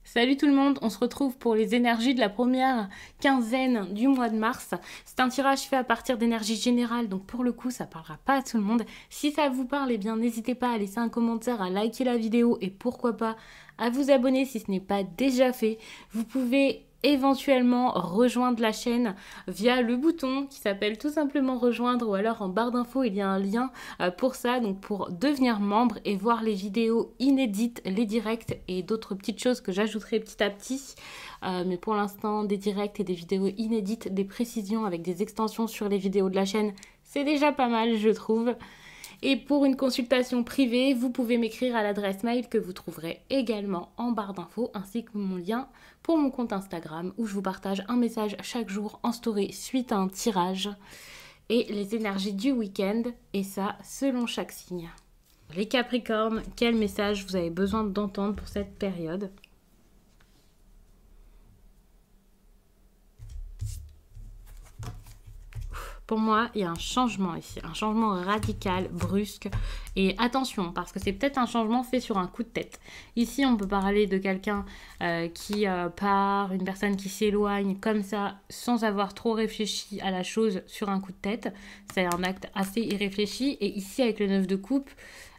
Salut tout le monde, on se retrouve pour les énergies de la première quinzaine du mois de mars. C'est un tirage fait à partir d'énergie générale, donc pour le coup ça parlera pas à tout le monde. Si ça vous parle, eh bien n'hésitez pas à laisser un commentaire, à liker la vidéo et pourquoi pas à vous abonner si ce n'est pas déjà fait. Vous pouvez éventuellement rejoindre la chaîne via le bouton qui s'appelle tout simplement rejoindre, ou alors en barre d'infos il y a un lien pour ça, donc pour devenir membre et voir les vidéos inédites, les directs et d'autres petites choses que j'ajouterai petit à petit. Mais pour l'instant, des directs et des vidéos inédites, des précisions avec des extensions sur les vidéos de la chaîne, c'est déjà pas mal je trouve. Et pour une consultation privée, vous pouvez m'écrire à l'adresse mail que vous trouverez également en barre d'infos, ainsi que mon lien pour mon compte Instagram où je vous partage un message chaque jour en story suite à un tirage et les énergies du week-end, et ça selon chaque signe. Les Capricornes, quel message vous avez besoin d'entendre pour cette période ? Pour moi, il y a un changement ici, un changement radical, brusque. Et attention, parce que c'est peut-être un changement fait sur un coup de tête. Ici, on peut parler de quelqu'un qui part, une personne qui s'éloigne comme ça, sans avoir trop réfléchi à la chose sur un coup de tête. C'est un acte assez irréfléchi. Et ici, avec le 9 de coupe,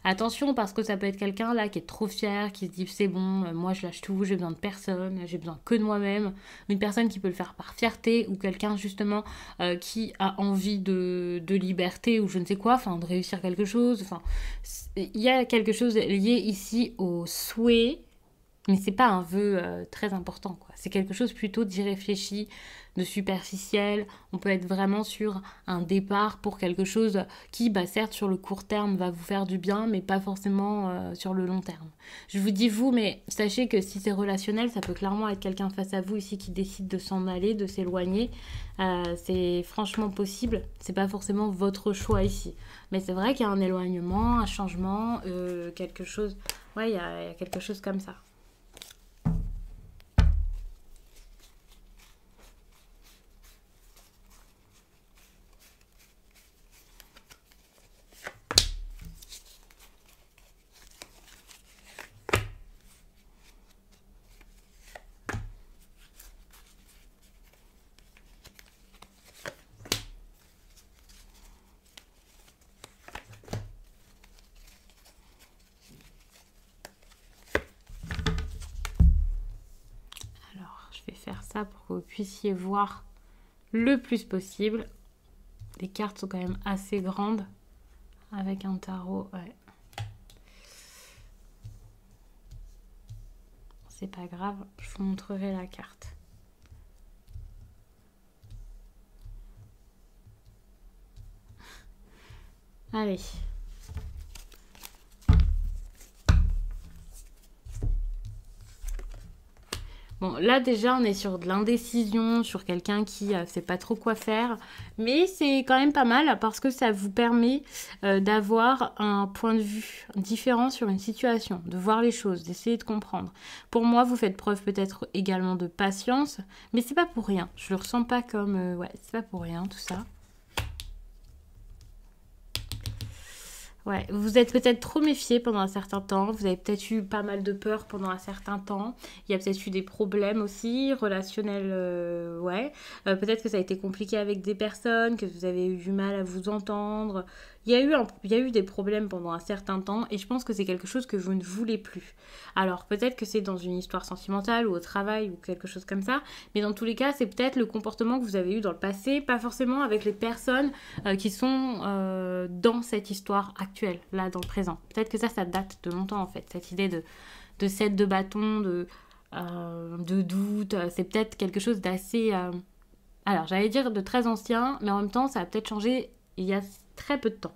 attention, parce que ça peut être quelqu'un là qui est trop fier, qui se dit c'est bon, moi je lâche tout, j'ai besoin de personne, j'ai besoin que de moi-même. Une personne qui peut le faire par fierté, ou quelqu'un justement qui a envie de liberté ou je ne sais quoi, enfin de réussir quelque chose. Enfin, il y a quelque chose lié ici au souhait, mais c'est pas un vœu très important, quoi. C'est quelque chose plutôt d'irréfléchi, de superficiel. On peut être vraiment sur un départ pour quelque chose qui, certes, sur le court terme, va vous faire du bien, mais pas forcément sur le long terme. Je vous dis vous, mais sachez que si c'est relationnel, ça peut clairement être quelqu'un face à vous ici qui décide de s'en aller, de s'éloigner. C'est franchement possible. C'est pas forcément votre choix ici. Mais c'est vrai qu'il y a un éloignement, un changement, quelque chose. Ouais, il y a quelque chose comme ça. Je vais faire ça pour que vous puissiez voir le plus possible. Les cartes sont quand même assez grandes avec un tarot. Ouais. C'est pas grave, je vous montrerai la carte. Allez. Bon, là déjà, on est sur de l'indécision, sur quelqu'un qui sait pas trop quoi faire. Mais c'est quand même pas mal parce que ça vous permet d'avoir un point de vue différent sur une situation, de voir les choses, d'essayer de comprendre. Pour moi, vous faites preuve peut-être également de patience, mais c'est pas pour rien. Je le ressens pas comme... ouais, c'est pas pour rien tout ça. Ouais, vous êtes peut-être trop méfié pendant un certain temps, vous avez peut-être eu pas mal de peur pendant un certain temps, il y a peut-être eu des problèmes aussi, relationnels, ouais. Peut-être que ça a été compliqué avec des personnes, que vous avez eu du mal à vous entendre. Il y a eu des problèmes pendant un certain temps et je pense que c'est quelque chose que vous ne voulez plus. Alors peut-être que c'est dans une histoire sentimentale ou au travail ou quelque chose comme ça, mais dans tous les cas, c'est peut-être le comportement que vous avez eu dans le passé, pas forcément avec les personnes qui sont dans cette histoire actuelle, là, dans le présent. Peut-être que ça date de longtemps, en fait, cette idée de set de bâton, de doute. C'est peut-être quelque chose d'assez... alors, j'allais dire de très ancien, mais en même temps, ça a peut-être changé il y a très peu de temps.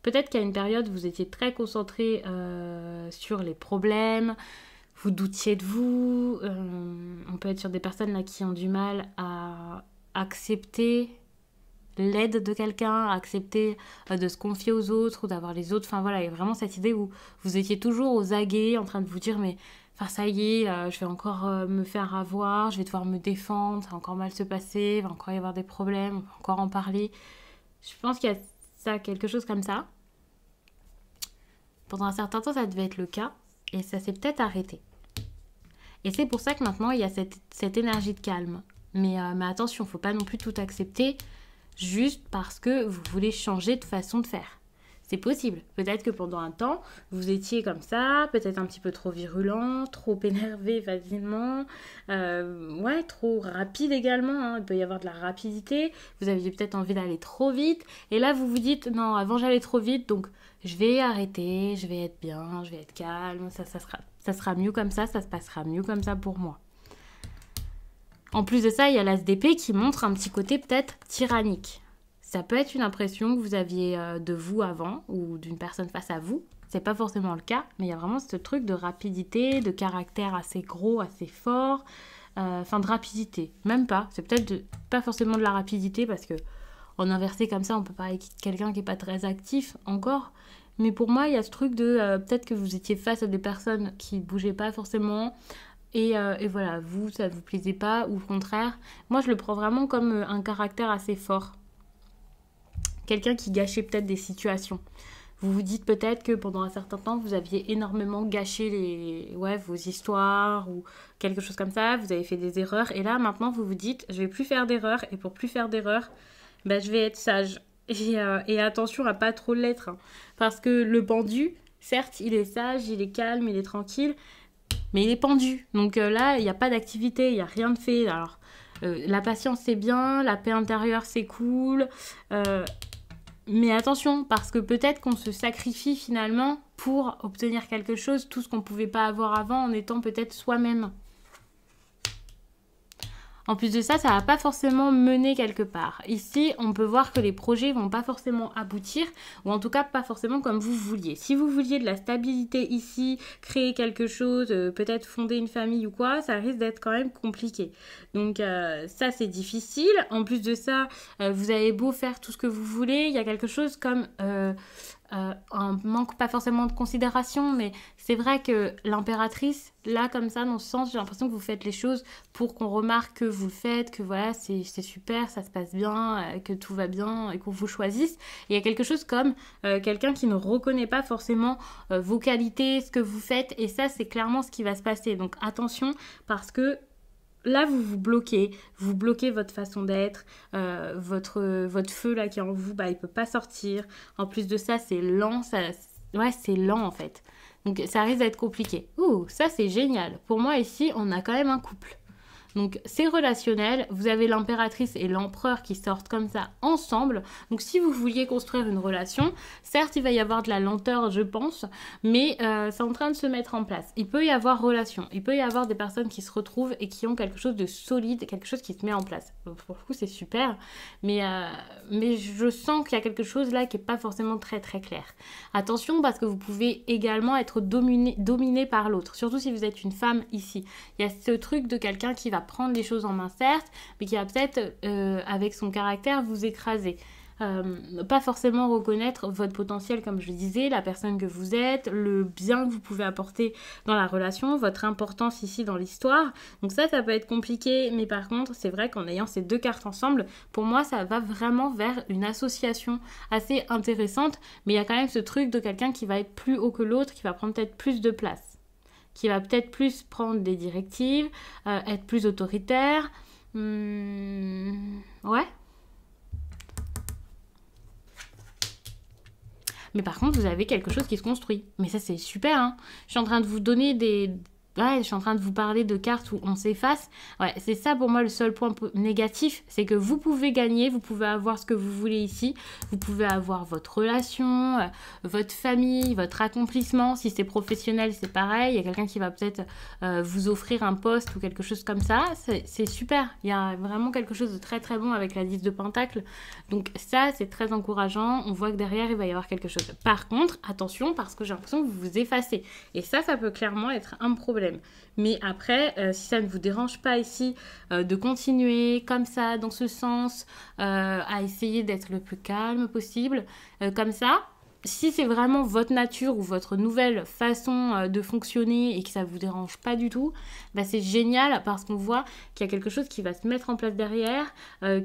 Peut-être qu'à une période, vous étiez très concentré sur les problèmes, vous doutiez de vous. On peut être sur des personnes là qui ont du mal à accepter l'aide de quelqu'un, accepter de se confier aux autres ou d'avoir les autres. Enfin voilà, il y a vraiment cette idée où vous étiez toujours aux aguets en train de vous dire mais enfin ça y est, je vais encore me faire avoir, je vais devoir me défendre, ça va encore mal se passer, il va encore y avoir des problèmes, on va encore en parler. Je pense qu'il y a ça, quelque chose comme ça. Pendant un certain temps, ça devait être le cas et ça s'est peut-être arrêté. Et c'est pour ça que maintenant, il y a cette énergie de calme. Mais attention, il ne faut pas non plus tout accepter juste parce que vous voulez changer de façon de faire. C'est possible. Peut-être que pendant un temps, vous étiez comme ça, peut-être un petit peu trop virulent, trop énervé facilement, trop rapide également. Hein. Il peut y avoir de la rapidité. Vous aviez peut-être envie d'aller trop vite. Et là, vous vous dites, non, avant j'allais trop vite, donc je vais arrêter, je vais être bien, je vais être calme, ça sera mieux comme ça se passera mieux comme ça pour moi. En plus de ça, il y a l'ASDP qui montre un petit côté peut-être tyrannique. Ça peut être une impression que vous aviez de vous avant ou d'une personne face à vous. C'est pas forcément le cas, mais il y a vraiment ce truc de rapidité, de caractère assez gros, assez fort. De rapidité. Même pas. C'est peut-être pas forcément de la rapidité parce que en inversé comme ça, on peut parler de quelqu'un qui n'est pas très actif encore. Mais pour moi, il y a ce truc de peut-être que vous étiez face à des personnes qui ne bougeaient pas forcément. Et voilà, vous, ça ne vous plaisait pas ou au contraire. Moi, je le prends vraiment comme un caractère assez fort. Quelqu'un qui gâchait peut-être des situations. Vous vous dites peut-être que pendant un certain temps, vous aviez énormément gâché vos histoires ou quelque chose comme ça. Vous avez fait des erreurs. Et là, maintenant, vous vous dites, je vais plus faire d'erreurs. Et pour plus faire d'erreurs, je vais être sage. Et attention à pas trop l'être. Hein. Parce que le pendu, certes, il est sage, il est calme, il est tranquille. Mais il est pendu. Donc là, il n'y a pas d'activité, il n'y a rien de fait. Alors, la patience, c'est bien. La paix intérieure, c'est cool. Mais attention, parce que peut-être qu'on se sacrifie finalement pour obtenir quelque chose, tout ce qu'on ne pouvait pas avoir avant en étant peut-être soi-même. En plus de ça, ça ne va pas forcément mener quelque part. Ici, on peut voir que les projets ne vont pas forcément aboutir, ou en tout cas pas forcément comme vous vouliez. Si vous vouliez de la stabilité ici, créer quelque chose, peut-être fonder une famille ou quoi, ça risque d'être quand même compliqué. Donc ça, c'est difficile. En plus de ça, vous avez beau faire tout ce que vous voulez, il y a quelque chose comme... un manque pas forcément de considération, mais c'est vrai que l'impératrice, là comme ça, dans ce sens, j'ai l'impression que vous faites les choses pour qu'on remarque que vous le faites, que voilà, c'est super, ça se passe bien, que tout va bien et qu'on vous choisisse. Il y a quelque chose comme quelqu'un qui ne reconnaît pas forcément vos qualités, ce que vous faites, et ça, c'est clairement ce qui va se passer. Donc attention, parce que là, vous bloquez votre façon d'être, votre feu là qui est en vous, il peut pas sortir. En plus de ça, c'est lent, c'est lent en fait. Donc ça risque d'être compliqué. Ouh, ça c'est génial. Pour moi ici, on a quand même un couple. Donc c'est relationnel, vous avez l'impératrice et l'empereur qui sortent comme ça ensemble. Donc si vous vouliez construire une relation, certes il va y avoir de la lenteur je pense, mais c'est en train de se mettre en place. Il peut y avoir relation, il peut y avoir des personnes qui se retrouvent et qui ont quelque chose de solide, quelque chose qui se met en place. Donc, pour le coup c'est super, mais je sens qu'il y a quelque chose là qui n'est pas forcément très très clair. Attention parce que vous pouvez également être dominé par l'autre, surtout si vous êtes une femme ici. Il y a ce truc de quelqu'un qui va prendre les choses en main certes, mais qui va peut-être avec son caractère vous écraser. Pas forcément reconnaître votre potentiel comme je le disais, la personne que vous êtes, le bien que vous pouvez apporter dans la relation, votre importance ici dans l'histoire. Donc ça peut être compliqué, mais par contre c'est vrai qu'en ayant ces deux cartes ensemble, pour moi ça va vraiment vers une association assez intéressante, mais il y a quand même ce truc de quelqu'un qui va être plus haut que l'autre, qui va prendre peut-être plus de place, qui va peut-être plus prendre des directives, être plus autoritaire. Ouais. Mais par contre, vous avez quelque chose qui se construit. Mais ça, c'est super, hein. Je suis en train de vous donner je suis en train de vous parler de cartes où on s'efface. Ouais, c'est ça pour moi le seul point négatif, c'est que vous pouvez gagner, vous pouvez avoir ce que vous voulez ici, vous pouvez avoir votre relation, votre famille, votre accomplissement. Si c'est professionnel, c'est pareil. Il y a quelqu'un qui va peut-être vous offrir un poste ou quelque chose comme ça. C'est super. Il y a vraiment quelque chose de très très bon avec la 10 de Pentacles. Donc ça, c'est très encourageant. On voit que derrière, il va y avoir quelque chose. Par contre, attention, parce que j'ai l'impression que vous vous effacez. Et ça peut clairement être un problème. Mais après, si ça ne vous dérange pas ici de continuer comme ça, dans ce sens, à essayer d'être le plus calme possible, comme ça, si c'est vraiment votre nature ou votre nouvelle façon de fonctionner et que ça vous dérange pas du tout, bah c'est génial parce qu'on voit qu'il y a quelque chose qui va se mettre en place derrière,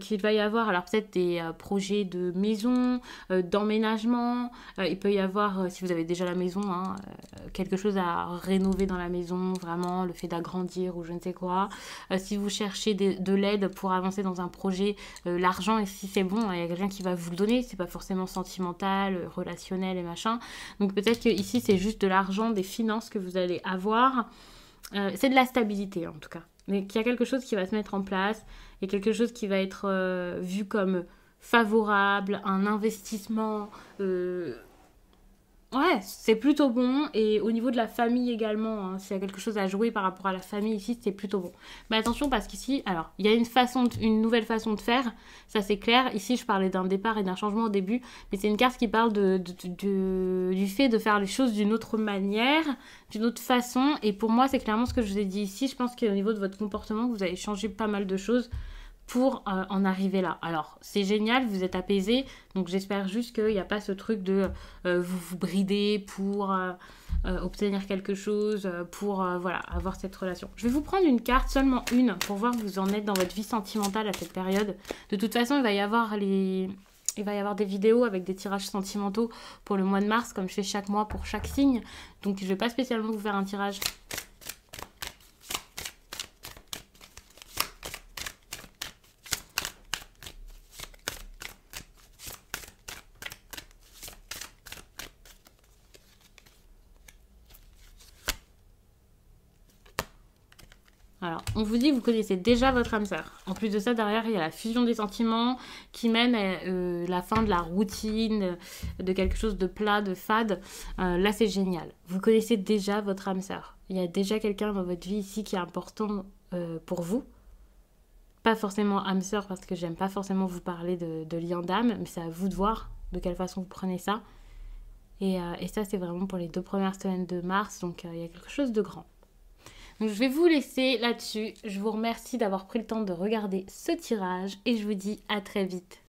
qu'il va y avoir alors peut-être des projets de maison, d'emménagement, il peut y avoir, si vous avez déjà la maison, hein, quelque chose à rénover dans la maison, vraiment le fait d'agrandir ou je ne sais quoi. Si vous cherchez de l'aide pour avancer dans un projet, l'argent, et si c'est bon, il y a quelqu'un qui va vous le donner, c'est pas forcément sentimental, relationnel et machin. Donc peut-être que ici c'est juste de l'argent, des finances que vous allez avoir. C'est de la stabilité en tout cas. Mais qu'il y a quelque chose qui va se mettre en place et quelque chose qui va être vu comme favorable, un investissement. Ouais, c'est plutôt bon. Et au niveau de la famille également, hein, s'il y a quelque chose à jouer par rapport à la famille ici, c'est plutôt bon. Mais attention parce qu'ici, alors, il y a une nouvelle façon de faire, ça c'est clair. Ici, je parlais d'un départ et d'un changement au début, mais c'est une carte qui parle du fait de faire les choses d'une autre manière, d'une autre façon. Et pour moi, c'est clairement ce que je vous ai dit ici. Je pense qu'au niveau de votre comportement, vous allez changer pas mal de choses pour en arriver là. Alors, c'est génial, vous êtes apaisé, donc j'espère juste qu'il n'y a pas ce truc de vous brider pour obtenir quelque chose, pour voilà, avoir cette relation. Je vais vous prendre une carte, seulement une, pour voir où vous en êtes dans votre vie sentimentale à cette période. De toute façon, il va y avoir des vidéos avec des tirages sentimentaux pour le mois de mars, comme je fais chaque mois pour chaque signe. Donc, je ne vais pas spécialement vous faire un tirage. Alors, on vous dit que vous connaissez déjà votre âme sœur. En plus de ça, derrière, il y a la fusion des sentiments qui mène à la fin de la routine, de quelque chose de plat, de fade. Là, c'est génial. Vous connaissez déjà votre âme sœur. Il y a déjà quelqu'un dans votre vie ici qui est important pour vous. Pas forcément âme sœur parce que j'aime pas forcément vous parler de lien d'âme, mais c'est à vous de voir de quelle façon vous prenez ça. Et ça, c'est vraiment pour les 2 premières semaines de mars, donc il y a quelque chose de grand. Donc je vais vous laisser là-dessus. Je vous remercie d'avoir pris le temps de regarder ce tirage et je vous dis à très vite.